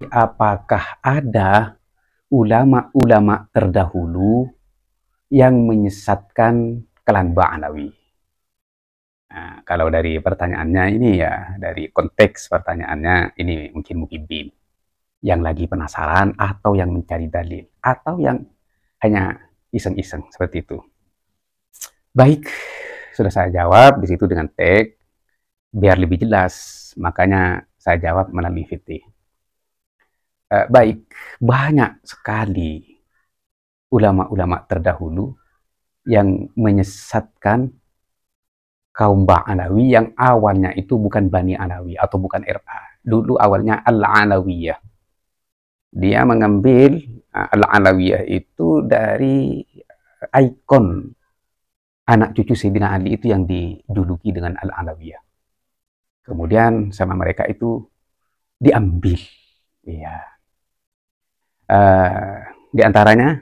Apakah ada ulama-ulama terdahulu yang menyesatkan klan Ba'alawi? Nah, kalau dari pertanyaannya ini ya, dari konteks pertanyaannya ini mungkin Muhibbin yang lagi penasaran atau yang mencari dalil atau yang hanya iseng-iseng seperti itu. Baik, sudah saya jawab di situ dengan tag biar lebih jelas. Makanya saya jawab melalui VT. Baik, banyak sekali ulama-ulama terdahulu yang menyesatkan kaum Ba'alawi yang awalnya itu bukan Bani Alawi atau bukan RA. Dulu awalnya Al-Alawiyah. Dia mengambil Al-Alawiyah itu dari ikon anak cucu Sayyidina Ali itu yang dijuluki dengan Al-Alawiyah. Kemudian sama mereka itu diambil. Iya. Di antaranya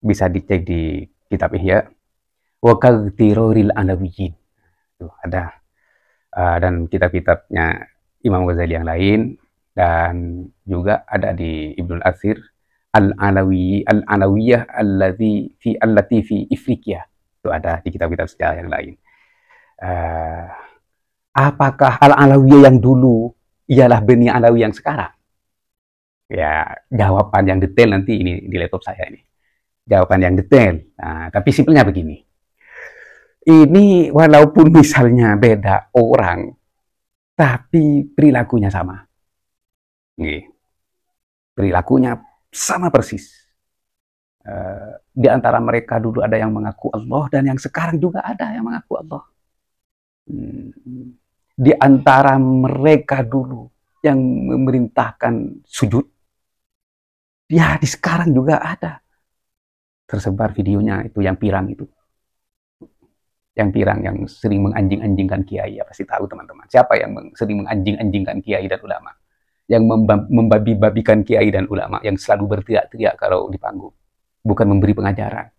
bisa dicek di kitab Ihya wa kaghtiroril alawiyin. Tuh ada dan kitab-kitabnya Imam Ghazali yang lain dan juga ada di Ibnul Athir Al-Alawiyah allati fi Ifriqiya. Itu ada di kitab-kitab sejarah yang lain. Apakah Al-Alawiyah yang dulu ialah Bani Alawi yang sekarang? Ya, jawaban yang detail nanti ini di laptop saya ini. Jawaban yang detail. Nah, tapi simpelnya begini. Ini walaupun misalnya beda orang, tapi perilakunya sama. Nih, perilakunya sama persis. Di antara mereka dulu ada yang mengaku Allah dan yang sekarang juga ada yang mengaku Allah. Di antara mereka dulu yang memerintahkan sujud, ya di sekarang juga ada. Tersebar videonya itu yang pirang itu. Yang pirang yang sering menganjing-anjingkan kiai, ya pasti tahu teman-teman. Siapa yang sering menganjing-anjingkan kiai dan ulama? Yang membabi-babikan kiai dan ulama, yang selalu berteriak-teriak kalau di panggung. Bukan memberi pengajaran,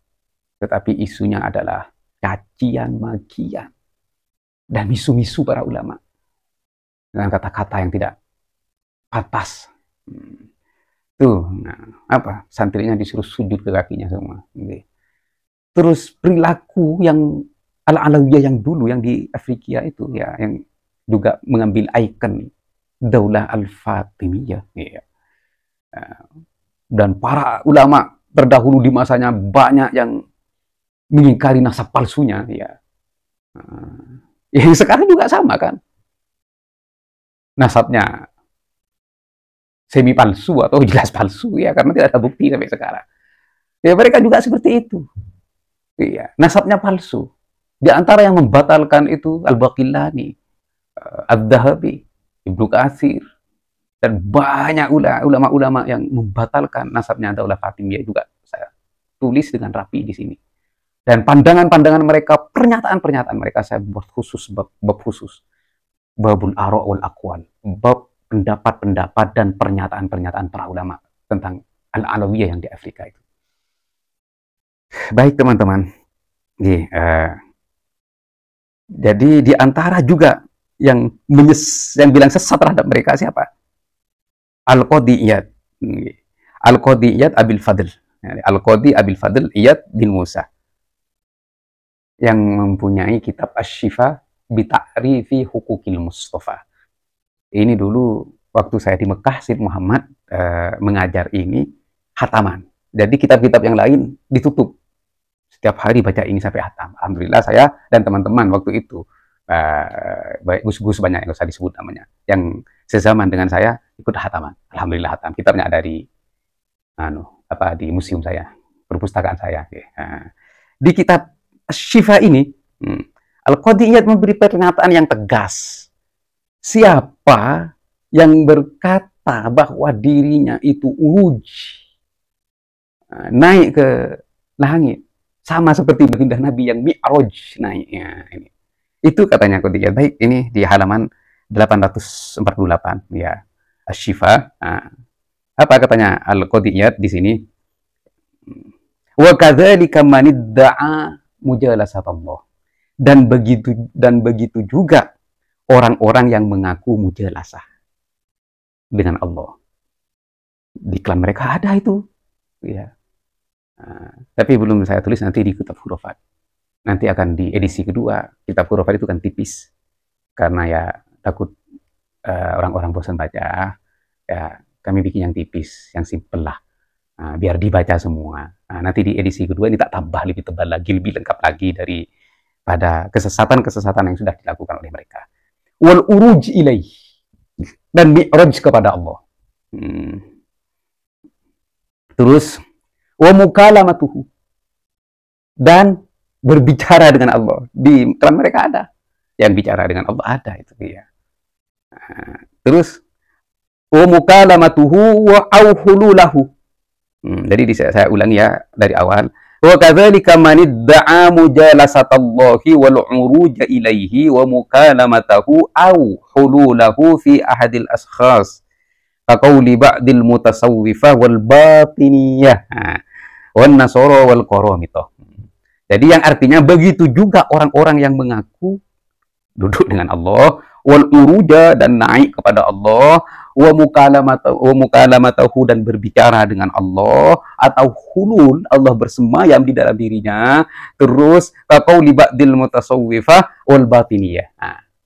tetapi isunya adalah cacian, makian, dan misu-misu para ulama. Dengan kata-kata yang tidak pantas. Tuh, nah, apa? Santrinya disuruh sujud ke kakinya semua. Terus perilaku yang Al-Alawiyah yang dulu, yang di Afrika itu, ya, yang juga mengambil ikon Daulah Al-Fatimiyah. Ya. Dan para ulama terdahulu di masanya banyak yang mengingkari nasab palsunya. Ya. Yang sekarang juga sama kan. Nasabnya semi palsu atau jelas palsu ya, karena tidak ada bukti sampai sekarang. Ya mereka juga seperti itu. Iya, nasabnya palsu. Di antara yang membatalkan itu Al-Baqillani, Ad-Dhahabi, Ibnu Katsir, dan banyak ulama-ulama yang membatalkan nasabnya Daulah Fatimiyah juga saya tulis dengan rapi di sini. Dan pandangan-pandangan mereka, pernyataan-pernyataan mereka saya buat khusus bab khusus. Babul Ara' wal Aqwal, bab pendapat-pendapat dan pernyataan-pernyataan para ulama tentang Al-Alawiyah yang di Afrika itu. Baik teman-teman, jadi di antara juga yang bilang sesat terhadap mereka siapa? Al-Qadi Iyad. Al-Qadi Iyad Abil Fadl. Al-Qadi Abil Fadl Iyad bin Musa. Yang mempunyai kitab Asy-Syifa bi Ta'rifi Hukukil Mustafa. Ini dulu waktu saya di Mekah, Syed Muhammad mengajar ini khataman. Jadi kitab-kitab yang lain ditutup. Setiap hari baca ini sampai hatam. Alhamdulillah saya dan teman-teman waktu itu, baik gus-gus banyak yang usah disebut namanya, yang sezaman dengan saya ikut hataman. Alhamdulillah hatam. Kitabnya ada di di museum saya, perpustakaan saya. Di kitab Syifa ini, Al-Qadi Iyad memberi pernyataan yang tegas. Siapa yang berkata bahwa dirinya itu naik ke langit, sama seperti baginda Nabi yang Mi'raj naiknya ini. Itu katanya Qadiyat. Baik, ini di halaman 848 ya. Asy-Syifa. Apa katanya Al-Qadiyat di sini? Wa kadzalika man idda'a mujalasatullah. Dan begitu juga orang-orang yang mengaku mujalasah dengan Allah. Di klan mereka ada itu. Ya. Tapi belum saya tulis, nanti di kitab hurufat. Nanti akan di edisi kedua. Kitab hurufat itu kan tipis. Karena ya takut orang-orang bosan baca. Ya, kami bikin yang tipis, yang simpel lah. Biar dibaca semua. Nanti di edisi kedua ini tak tambah lebih tebal lagi, lebih lengkap lagi daripada kesesatan-kesesatan yang sudah dilakukan oleh mereka. Wal uruj ilaih, dan mi'raj kepada Allah. Terus wa mukalamatuhu, dan berbicara dengan Allah. Di klan mereka ada yang bicara dengan Allah, ada itu dia. Terus wa mukalamatuhu wa auhululahu. Jadi saya ulangi ya dari awal. Wa kadzalika man idda'a mujalasatallahi wal uruja ilaihi wa mukalamatahu aw hululahu fi ahadil ashkhas. Kaqauli ba'dil mutasawwifah wal batiniyah wan nasara wal qaramithah. Jadi yang artinya begitu juga orang-orang yang mengaku duduk dengan Allah, wal uruja, dan naik kepada Allah, wa mukalamatahu, dan berbicara dengan Allah, atau hulul, Allah bersemayam di dalam dirinya. Terus kaqauli ba'dil mutasawwifah wal batiniyah.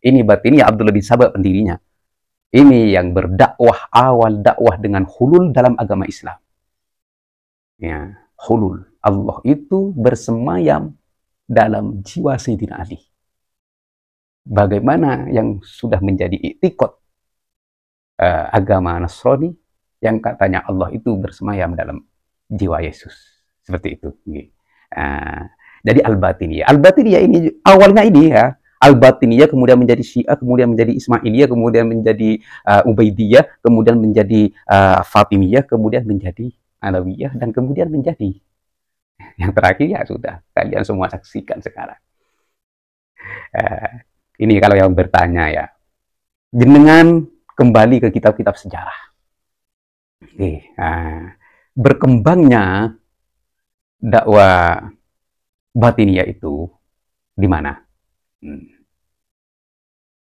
Ini batiniyah Abdullah bin Sabah pendirinya. Ini yang berdakwah, awal dakwah dengan hulul dalam agama Islam. Ya, hulul. Allah itu bersemayam dalam jiwa Sayyidina Ali. Bagaimana yang sudah menjadi iktikad agama Nasrani yang katanya Allah itu bersemayam dalam jiwa Yesus. Seperti itu. Jadi Al-Batiniyah. Al-Batiniyah ini awalnya ini ya. Al-Batiniyah kemudian menjadi Syiah, kemudian menjadi Ismailiyah, kemudian menjadi Ubaidiyah, kemudian menjadi Fatimiyah, kemudian menjadi Alawiyah, dan kemudian menjadi yang terakhir ya sudah kalian semua saksikan sekarang. Ini kalau yang bertanya ya, jenengan kembali ke kitab-kitab sejarah. Berkembangnya dakwah Batiniyah itu di mana?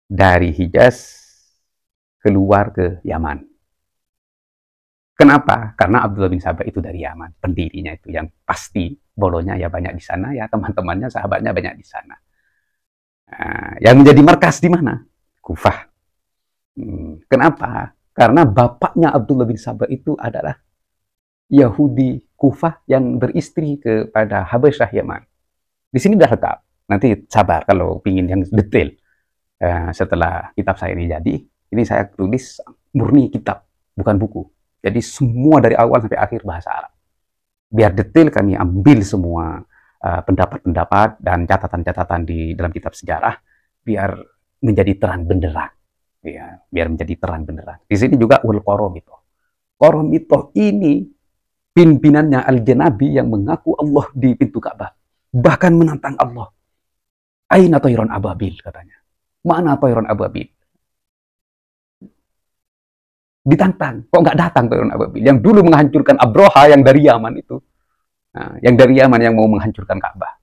Dari Hijaz keluar ke Yaman. Kenapa? Karena Abdullah bin Sabah itu dari Yaman, pendirinya itu yang pasti bolonya ya banyak di sana, ya teman-temannya, sahabatnya banyak di sana. Yang menjadi markas di mana? Kufah. Kenapa? Karena bapaknya Abdullah bin Sabah itu adalah Yahudi Kufah yang beristri kepada Habasyah Yaman. Di sini dah lengkap. Nanti sabar kalau ingin yang detail. Setelah kitab saya ini jadi, ini saya tulis murni kitab, bukan buku. Jadi semua dari awal sampai akhir bahasa Arab. Biar detail kami ambil semua pendapat-pendapat dan catatan-catatan di dalam kitab sejarah, biar menjadi terang benderang. Ya, biar menjadi terang benderang. Di sini juga ul qaramithah. Qaramithah ini pimpinannya Al-Janabi yang mengaku Allah di pintu Ka'bah. Bahkan menantang Allah. Aina Tayron Ababil, katanya. Mana Tayron Ababil? Ditantang. Kok nggak datang Tayron Ababil? Yang dulu menghancurkan Abroha yang dari Yaman itu. Yang dari Yaman yang mau menghancurkan Ka'bah.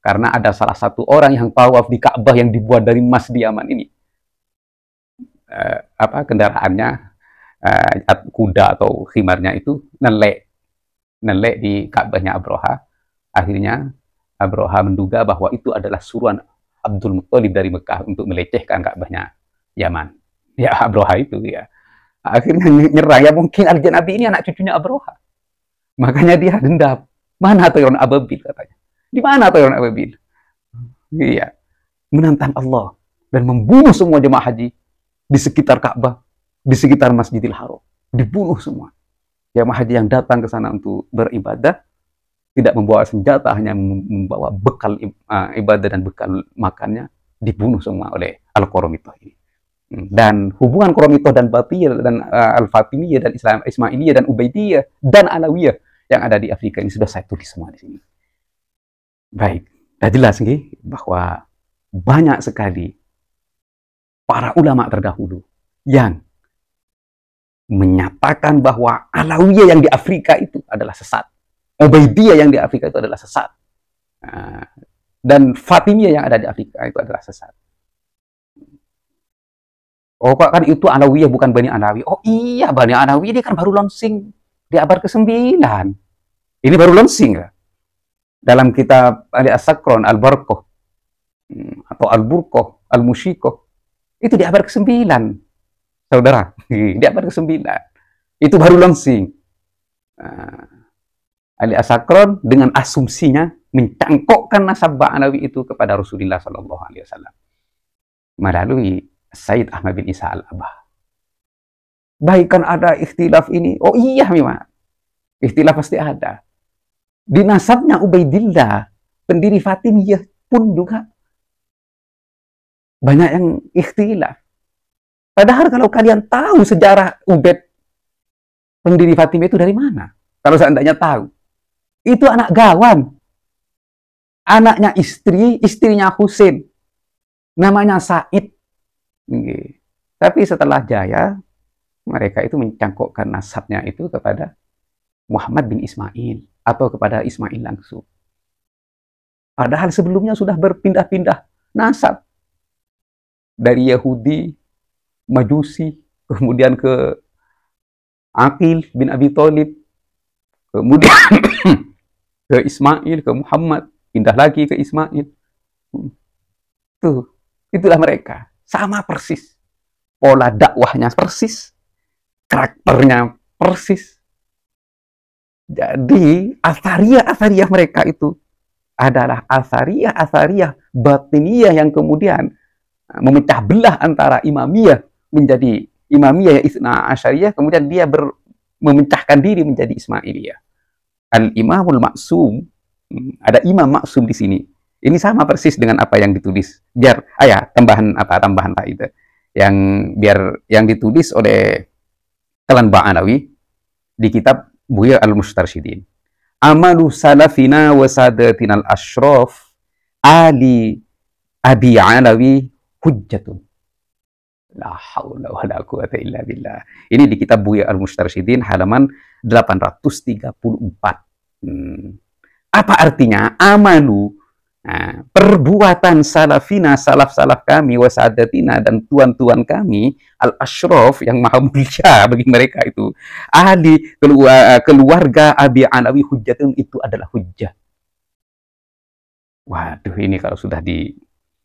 Karena ada salah satu orang yang tawaf di Ka'bah yang dibuat dari emas di Yaman ini. Kendaraannya, kuda atau khimarnya itu nelek di Ka'bahnya Abroha. Akhirnya Abroha menduga bahwa itu adalah suruhan Abdul Muttalib dari Mekah untuk melecehkan Ka'bahnya Yaman. Ya, Abroha itu ya. Akhirnya nyerah. Ya mungkin Al-Janabi ini anak cucunya Abroha. Makanya dia dendam. Mana Tayron Ababil, katanya. Di mana Tayron Ababil? Iya. Menantang Allah dan membunuh semua jemaah haji di sekitar Ka'bah, di sekitar Masjidil Haram. Dibunuh semua. Jemaah haji yang datang ke sana untuk beribadah tidak membawa senjata, hanya membawa bekal ibadah dan bekal makannya, dibunuh semua oleh Al-Qaramithah ini. Dan hubungan Qaramithah dan Batiniyah dan Al-Fatimiyah dan Ismailiyah dan Ubaidiyah dan Alawiyah yang ada di Afrika ini sudah saya tulis semua di sini. Baik, sudah jelas nih bahwa banyak sekali para ulama terdahulu yang menyatakan bahwa Alawiyah yang di Afrika itu adalah sesat. Ubaidiyah yang di Afrika itu adalah sesat. Dan Fatimiyah yang ada di Afrika itu adalah sesat. Oh, kan itu Alawiyah bukan Bani Alawi. Oh iya, Bani Alawi ini kan baru launching di abad ke-9. Ini baru launching ya. Dalam kitab Ali As-Sakron, Al-Barqah, atau Al-Burqah, Al-Musyikoh, itu di abad ke-9, saudara. Di abad ke-9. Itu baru launching. Ali As-Sakron dengan asumsinya mencangkokkan nasab Ba'alawi itu kepada Rasulullah SAW melalui Sayyid Ahmad bin Isa Al-Abah. Baik kan ada ikhtilaf ini. Oh iya memang. Ikhtilaf pasti ada. Di nasabnya Ubaidillah, pendiri Fatimiyah pun juga banyak yang ikhtilaf. Padahal kalau kalian tahu sejarah Ubaid, pendiri Fatimiyah itu dari mana? Kalau seandainya tahu. Itu anak gawan. Anaknya istrinya Husain. Namanya Said. Tapi setelah jaya, mereka itu mencangkokkan nasabnya itu kepada Muhammad bin Ismail atau kepada Ismail langsung. Padahal sebelumnya sudah berpindah-pindah nasab. Dari Yahudi, Majusi, kemudian ke Aqil bin Abi Thalib, kemudian ke Ismail, ke Muhammad, pindah lagi ke Ismail. Tuh, itulah mereka. Sama persis. Pola dakwahnya persis. Karakternya persis. Jadi, asariyah mereka itu adalah asariyah batiniyah yang kemudian memecah belah antara imamiyah menjadi imamiyah yang Itsna Asyariyah, kemudian dia memecahkan diri menjadi Ismailiyah. Al-Imamul Maksum, ada Imam Maksum di sini. Ini sama persis dengan apa yang ditulis. Biar tambahan faedah yang ditulis oleh Kelan Ba'alawi di kitab Buya Al-Mustarsyidin. Amalu salafina wa sadatina al-ashraf ali Abi Alawi hujjatun. La haula wa la quwata illa billah. Ini di kitab Buya Al-Mustarsyidin halaman 834. Apa artinya? Amalu, perbuatan salafina, salaf-salaf kami, wasadatina, dan tuan-tuan kami, al-ashraf, yang maha mulia bagi mereka itu, ahli keluarga Abi Alawi hujjatun, itu adalah hujjah. Waduh, ini kalau sudah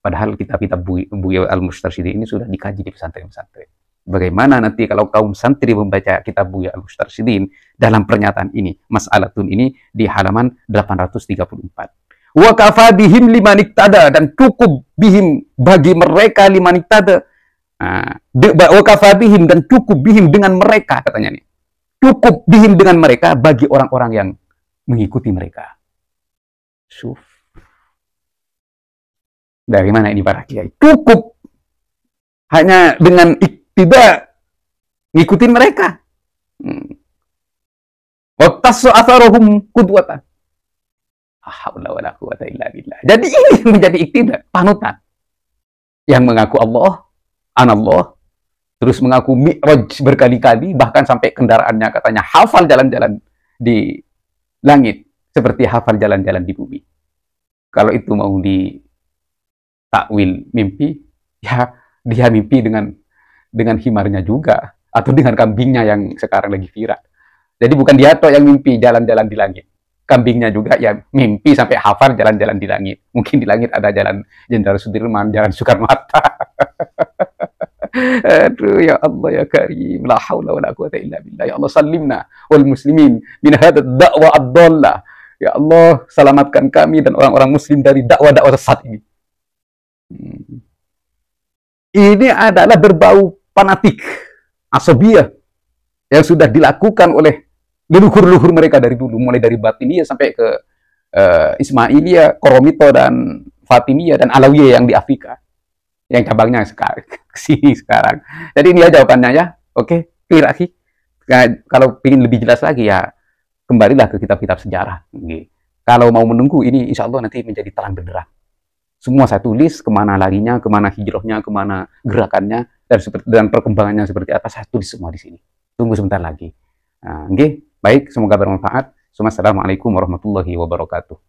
padahal kitab-kitab Buya Al-Mustarsyidin ini sudah dikaji di pesantren-pesantren. Bagaimana nanti kalau kaum santri membaca kitab Buya Al-Mustarsyidin dalam pernyataan ini, mas'alatun ini di halaman 834. Wa kafa bihim liman iktada, dan cukup bihim bagi mereka liman iktada. Wa kafa bihim, dan cukup bihim dengan mereka, katanya nih. Cukup bihim dengan mereka bagi orang-orang yang mengikuti mereka. Syuf. Dari mana ini para kiai? Cukup hanya dengan tidak ngikutin mereka. Waqtasu atharuhum qudwatan. Haula wala quwata illa billah. Jadi ini menjadi iktidak, panutan. Yang mengaku Allah, anallah, terus mengaku mi'raj berkali-kali, bahkan sampai kendaraannya katanya hafal jalan-jalan di langit seperti hafal jalan-jalan di bumi. Kalau itu mau di takwil mimpi, ya dia mimpi dengan himarnya juga, atau dengan kambingnya yang sekarang lagi viral. Jadi bukan dia toh yang mimpi jalan-jalan di langit, kambingnya juga ya mimpi sampai hafal jalan-jalan di langit. Mungkin di langit ada jalan Jenderal Sudirman, jalan Soekarno-Hatta. Aduh ya Allah ya Karim, la haula wala quwata illa billah. Ya Allah, salimna wal muslimin min hadad da'wa ad-dhallah. Ya Allah, selamatkan kami dan orang-orang muslim dari dakwah-dakwah sesat ini. Ini adalah berbau fanatik, asabiyah, yang sudah dilakukan oleh leluhur-leluhur mereka dari dulu, mulai dari Batiniyah sampai ke Ismailiyah, Koromito, dan Fatimiyah, dan Alawiyah yang di Afrika, yang cabangnya sekarang ke sini sekarang. Jadi ini ya jawabannya ya. Oke, clear lagi. Kalau ingin lebih jelas lagi ya kembalilah ke kitab-kitab sejarah. Kalau mau menunggu ini, insya Allah nanti menjadi terang benderang. Semua saya tulis, kemana larinya, kemana hijrahnya, kemana gerakannya, dan perkembangannya seperti apa, saya tulis semua di sini. Tunggu sebentar lagi. Baik, semoga bermanfaat. Assalamualaikum warahmatullahi wabarakatuh.